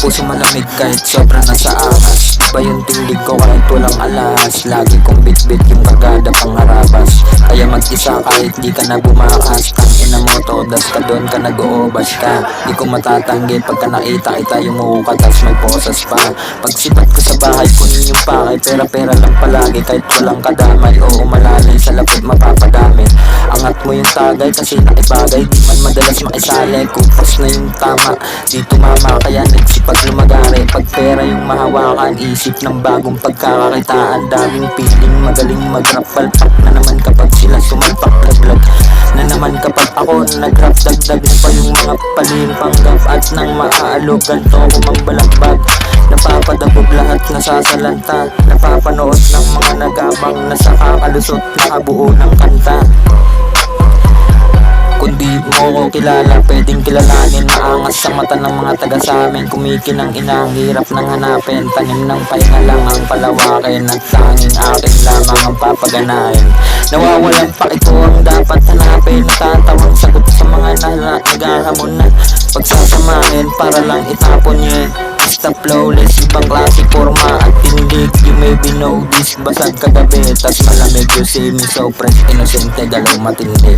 puso malamig kahit sobra na sa angas. Iba yung tindig ko kahit walang alas. Lagi kong bit-bit yung kagada pang harabas. Kaya mag-isa kahit di ka na bumakas. Tangina mo todas ka doon ka nag-uubas ka. Di ko matatanggi pagka nakita kita yung muka tas may posas pa. Pagsipat ko sa bahay kunin yung pakay. Pera-pera lang palagi kahit walang kadamay. Oo malalay sa lapit mapapadami. Angat mo yung tagay kasi nakibagay. Di man madalas makisali. Kupas na yung tama di tumama kaya nagsipag lumagari. Pag pera yung mahawakan isip ng bagong pagkakakitaan. Daming feeling magaling mag-rap. Palpak na naman kapag sila sumalpak. Laglag na naman kapag ako nag-rap. Dagdag pa yung mga palimpang-gap. At nang maaalog ganto ko magbalagbag. Napapadabog lahat nasasalanta. Napapanood ng mga nag-abang na sa kakalusot nakabuo ng kanta. Kung di mo ko kilala, pwedeng kilalanin. Maangas sa mata ng mga taga sa amin. Kumikinang ina, ang hirap nang hanapin. Tanim ng pahinga lang ang palawakin. At tanging akin lamang ang papaganahin. Nawawalan pa ito ang dapat hanapin. Natatawang sagot sa mga naghahamon na pagsasamahin para lang itapon niya. Basta flawless, ibang klase forma at tindig. You maybe know this, basag kagabi tas malamig. You see me so fresh, innocent, galaw matindi.